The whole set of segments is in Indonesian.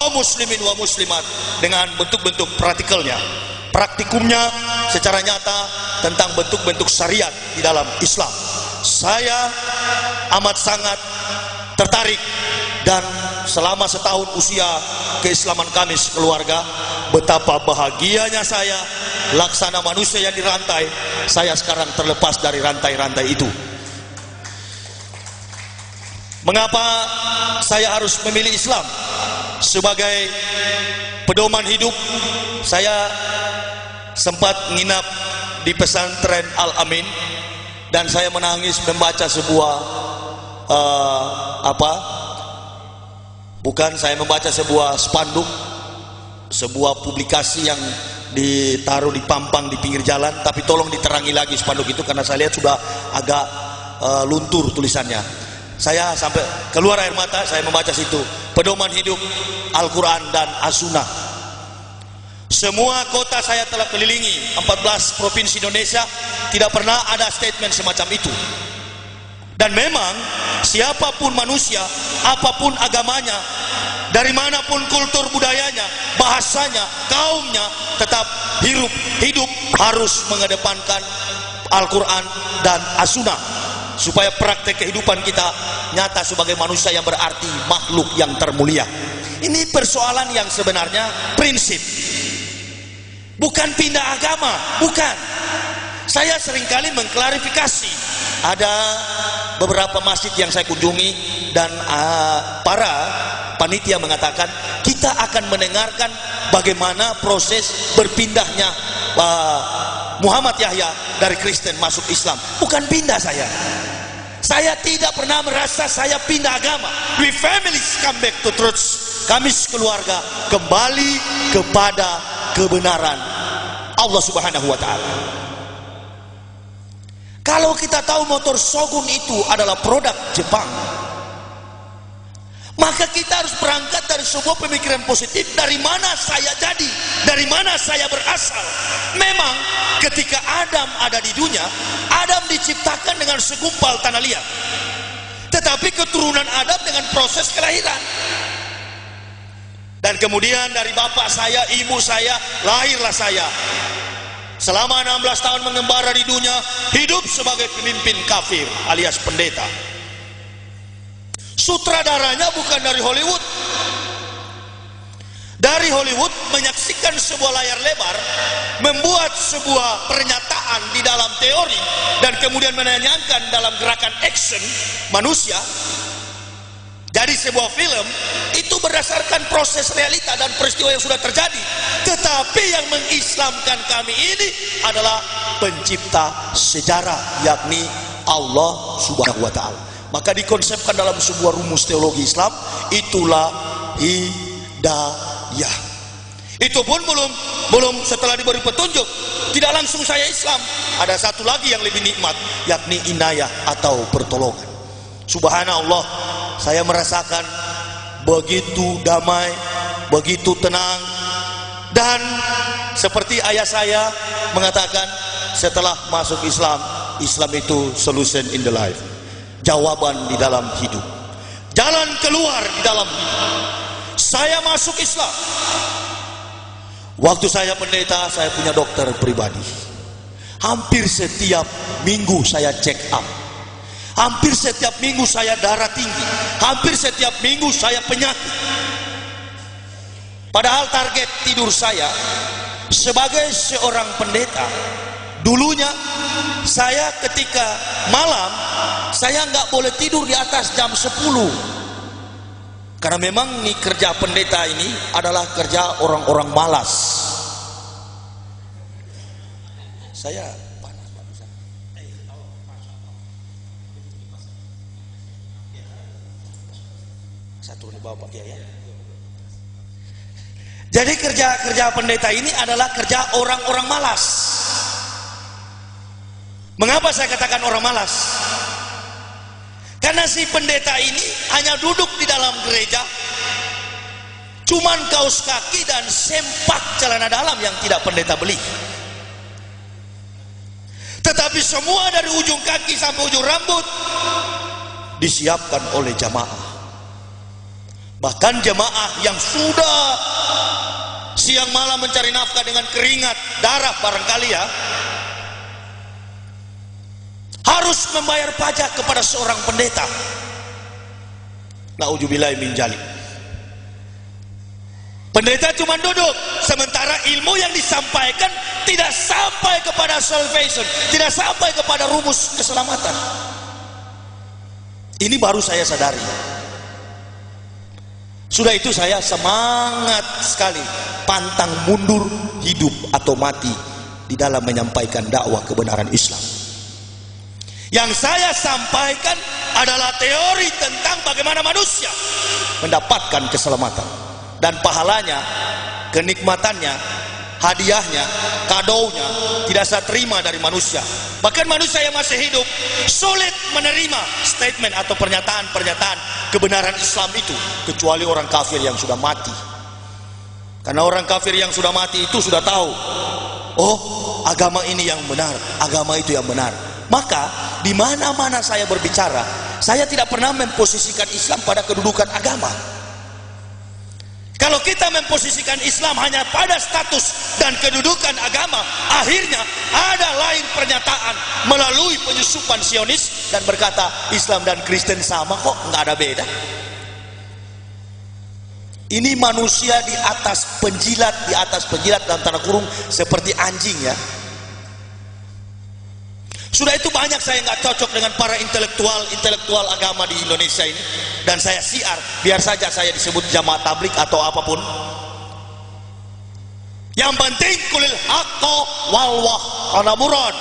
muslimin wa muslimat dengan bentuk-bentuk praktikumnya secara nyata tentang bentuk-bentuk syariat di dalam Islam. Saya amat sangat tertarik, dan selama setahun usia keislaman kami sekeluarga, betapa bahagianya saya. Laksana manusia yang dirantai, saya sekarang terlepas dari rantai-rantai itu. Mengapa saya harus memilih Islam sebagai pedoman hidup? Saya sempat menginap di pesantren Al-Amin, dan saya menangis membaca sebuah saya membaca sebuah spanduk, sebuah publikasi yang ditaruh di pampang di pinggir jalan. Tapi tolong diterangi lagi spanduk itu, karena saya lihat sudah agak luntur tulisannya. Saya sampai keluar air mata, saya membaca situ, pedoman hidup Al-Quran dan As-Sunnah. Semua kota saya telah kelilingi, 14 provinsi Indonesia, tidak pernah ada statement semacam itu. Dan memang siapapun manusia, apapun agamanya, dari manapun kultur budayanya, bahasanya, kaumnya, tetap hidup harus mengedepankan Al-Quran dan As-Sunnah, supaya praktek kehidupan kita nyata sebagai manusia yang berarti, makhluk yang termulia. Ini persoalan yang sebenarnya prinsip, bukan pindah agama, bukan. Saya seringkali mengklarifikasi. Ada beberapa masjid yang saya kunjungi, dan para panitia mengatakan kita akan mendengarkan bagaimana proses berpindahnya Muhammad Yahya dari Kristen masuk Islam. Bukan pindah saya. Saya tidak pernah merasa saya pindah agama. We families come back to truth. Kami sekeluarga kembali kepada kebenaran Allah Subhanahu wa ta'ala. Kalau kita tahu motor Shogun itu adalah produk Jepang, maka kita harus berangkat dari sebuah pemikiran positif. Dari mana saya jadi, dari mana saya berasal. Memang ketika Adam ada di dunia, Adam diciptakan dengan segumpal tanah liat, tetapi keturunan Adam dengan proses kelahiran. Dan kemudian dari bapak saya, ibu saya, lahirlah saya. Selama 16 tahun mengembara di dunia, hidup sebagai pemimpin kafir alias pendeta. Sutradaranya bukan dari Hollywood. Dari Hollywood menyaksikan sebuah layar lebar, membuat sebuah pernyataan di dalam teori, dan kemudian menanyakan dalam gerakan action manusia. Jadi sebuah film itu berdasarkan proses realita dan peristiwa yang sudah terjadi. Tetapi yang mengislamkan kami ini adalah pencipta sejarah, yakni Allah Subhanahu wa ta'ala. Maka dikonsepkan dalam sebuah rumus teologi Islam, itulah hidayah. Itu pun belum setelah diberi petunjuk, tidak langsung saya Islam. Ada satu lagi yang lebih nikmat, yakni inayah atau pertolongan. Subhanallah, saya merasakan begitu damai, begitu tenang. Dan seperti ayah saya mengatakan, setelah masuk Islam, Islam itu solution in the life, jawaban di dalam hidup, jalan keluar di dalam hidup. Saya masuk Islam. Waktu saya pendeta, saya punya dokter pribadi. Hampir setiap minggu saya check up. Hampir setiap minggu saya darah tinggi. Hampir setiap minggu saya penyakit. Padahal target tidur saya sebagai seorang pendeta, dulunya saya ketika malam, saya nggak boleh tidur di atas jam 10. Karena memang nih, kerja pendeta ini adalah kerja orang-orang malas. Saya Bapak ya. Jadi kerja pendeta ini adalah kerja orang-orang malas. Mengapa saya katakan orang malas? Karena si pendeta ini hanya duduk di dalam gereja, cuman kaos kaki dan sempak celana dalam yang tidak pendeta beli. Tetapi semua dari ujung kaki sampai ujung rambut disiapkan oleh jamaah. Bahkan jemaah yang sudah siang malam mencari nafkah dengan keringat darah barangkali ya, harus membayar pajak kepada seorang pendeta. Na'udzubillahi min dzalik. Pendeta cuma duduk, sementara ilmu yang disampaikan tidak sampai kepada salvation, tidak sampai kepada rumus keselamatan. Ini baru saya sadari. Sudah itu saya semangat sekali, pantang mundur, hidup atau mati di dalam menyampaikan dakwah kebenaran Islam. Yang saya sampaikan adalah teori tentang bagaimana manusia mendapatkan keselamatan. Dan pahalanya, kenikmatannya, hadiahnya, kadonya tidak saya terima dari manusia. Bahkan manusia yang masih hidup sulit menerima statement atau pernyataan-pernyataan kebenaran Islam itu, kecuali orang kafir yang sudah mati. Karena orang kafir yang sudah mati itu sudah tahu, oh agama ini yang benar, agama itu yang benar. Maka di mana-mana saya berbicara, saya tidak pernah memposisikan Islam pada kedudukan agama. Kalau kita memposisikan Islam hanya pada status dan kedudukan agama, akhirnya ada lain pernyataan melalui penyusupan Zionis dan berkata Islam dan Kristen sama kok, nggak ada beda. Ini manusia di atas penjilat dalam tanda kurung seperti anjing ya. Sudah itu banyak saya nggak cocok dengan para intelektual agama di Indonesia ini, dan saya siar, biar saja saya disebut jamaah tablik atau apapun. Yang penting kulil haqqo wal wahana murad.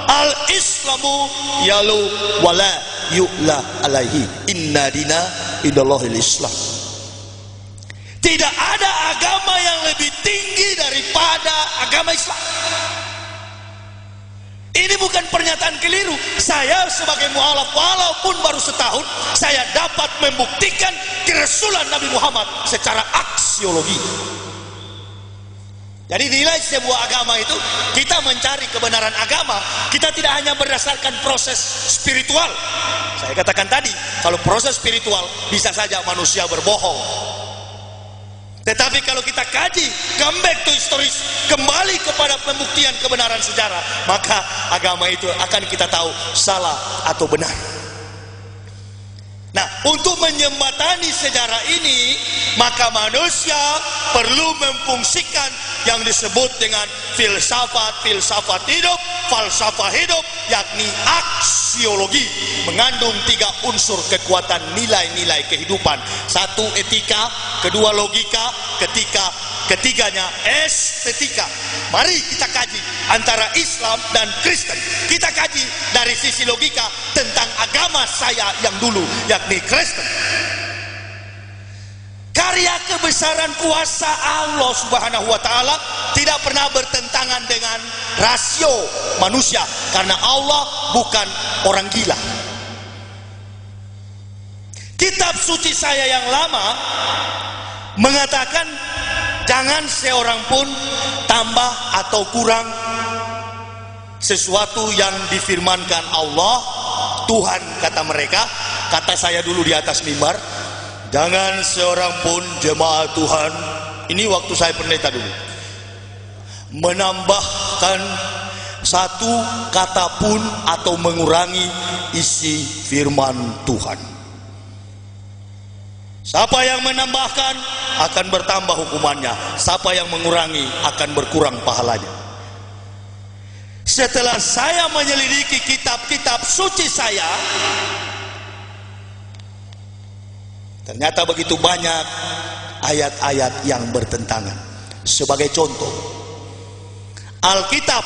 Al Islamu yalu wala yu'la alaihi. Inna dina indallahil Islam. Tidak ada agama yang lebih tinggi daripada agama Islam. Ini bukan pernyataan keliru. Saya sebagai mualaf, walaupun baru setahun, saya dapat membuktikan kerasulan Nabi Muhammad secara aksiologi. Jadi nilai sebuah agama itu, kita mencari kebenaran agama, kita tidak hanya berdasarkan proses spiritual. Saya katakan tadi, kalau proses spiritual bisa saja manusia berbohong. Tetapi kalau kita kaji, come back to historis, kembali kepada pembuktian kebenaran sejarah, maka agama itu akan kita tahu salah atau benar. Nah, untuk menjembatani sejarah ini, maka manusia perlu memfungsikan yang disebut dengan filsafat hidup, falsafah hidup, yakni aksiologi, mengandung 3 unsur kekuatan nilai-nilai kehidupan. 1 etika, 2 logika, ketiganya estetika. Mari kita kaji antara Islam dan Kristen. Kita kaji dari sisi logika tentang agama saya yang dulu, yakni Kristen. Karya kebesaran kuasa Allah Subhanahu wa ta'ala tidak pernah bertentangan dengan rasio manusia, karena Allah bukan orang gila. Kitab suci saya yang lama mengatakan jangan seorang pun tambah atau kurang sesuatu yang difirmankan Allah Tuhan, kata mereka. Kata saya dulu di atas mimbar, jangan seorang pun jemaah Tuhan, ini waktu saya pendeta dulu, menambahkan satu kata pun atau mengurangi isi firman Tuhan. Siapa yang menambahkan akan bertambah hukumannya, siapa yang mengurangi akan berkurang pahalanya. Setelah saya menyelidiki kitab-kitab suci saya, ternyata begitu banyak ayat-ayat yang bertentangan. Sebagai contoh, Alkitab